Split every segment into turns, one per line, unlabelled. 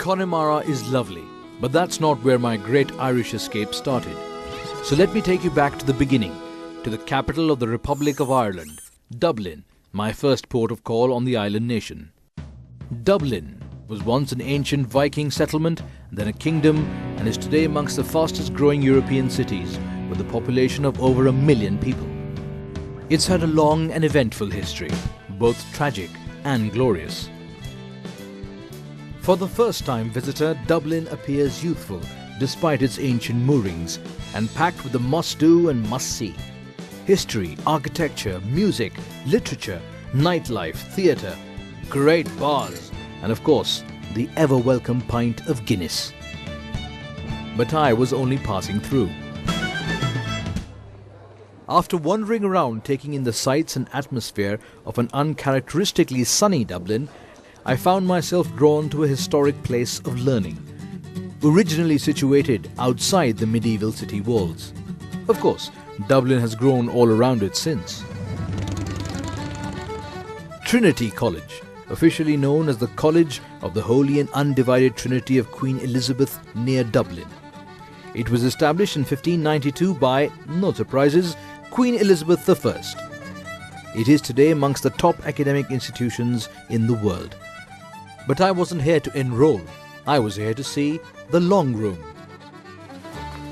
Connemara is lovely, but that's not where my great Irish escape started. So let me take you back to the beginning, to the capital of the Republic of Ireland, Dublin, my first port of call on the island nation. Dublin was once an ancient Viking settlement, then a kingdom, and is today amongst the fastest growing European cities, with a population of over 1 million people. It's had a long and eventful history, both tragic and glorious. For the first-time visitor, Dublin appears youthful despite its ancient moorings, and packed with the must-do and must-see. History, architecture, music, literature, nightlife, theatre, great bars, and of course, the ever-welcome pint of Guinness. But I was only passing through. After wandering around taking in the sights and atmosphere of an uncharacteristically sunny Dublin, I found myself drawn to a historic place of learning, originally situated outside the medieval city walls. Of course, Dublin has grown all around it since. Trinity College, officially known as the College of the Holy and Undivided Trinity of Queen Elizabeth near Dublin. It was established in 1592 by, no surprises, Queen Elizabeth I. It is today amongst the top academic institutions in the world. But I wasn't here to enroll. I was here to see the Long Room.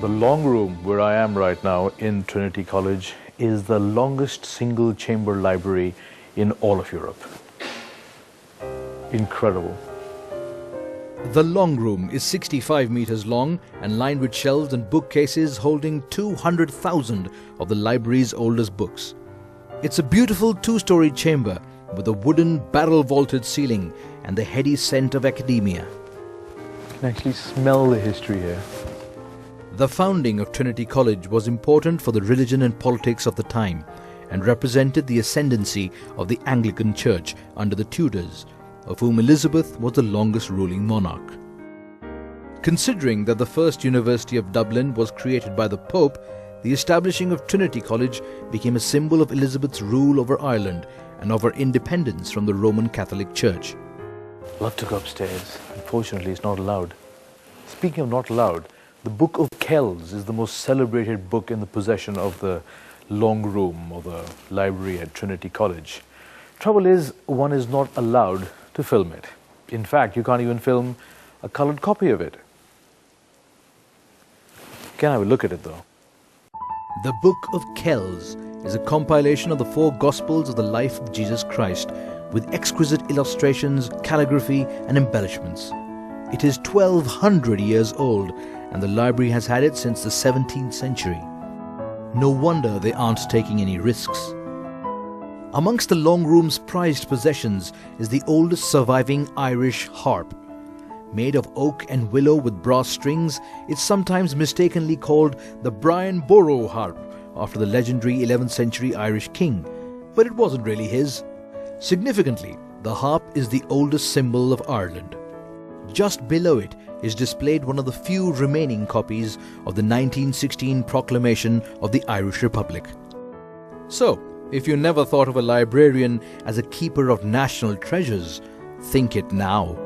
The Long Room, where I am right now in Trinity College, is the longest single-chamber library in all of Europe. Incredible.
The Long Room is 65 meters long and lined with shelves and bookcases holding 200,000 of the library's oldest books. It's a beautiful two-story chamber with a wooden barrel-vaulted ceiling and the heady scent of academia.
You can actually smell the history here.
The founding of Trinity College was important for the religion and politics of the time and represented the ascendancy of the Anglican Church under the Tudors, of whom Elizabeth was the longest ruling monarch. Considering that the first University of Dublin was created by the Pope, the establishing of Trinity College became a symbol of Elizabeth's rule over Ireland and of her independence from the Roman Catholic Church.
Love to go upstairs. Unfortunately, it's not allowed. Speaking of not allowed, the Book of Kells is the most celebrated book in the possession of the Long Room or the library at Trinity College. Trouble is, one is not allowed to film it. In fact, you can't even film a colored copy of it. You can have a look at it though.
The Book of Kells is a compilation of the 4 Gospels of the life of Jesus Christ, with exquisite illustrations, calligraphy and embellishments. It is 1200 years old and the library has had it since the 17th century. No wonder they aren't taking any risks. Amongst the Long Room's prized possessions is the oldest surviving Irish harp. Made of oak and willow with brass strings, it's sometimes mistakenly called the Brian Boru harp, after the legendary 11th century Irish king, but it wasn't really his. Significantly, the harp is the oldest symbol of Ireland. Just below it is displayed one of the few remaining copies of the 1916 proclamation of the Irish Republic. So, if you never thought of a librarian as a keeper of national treasures, think it now.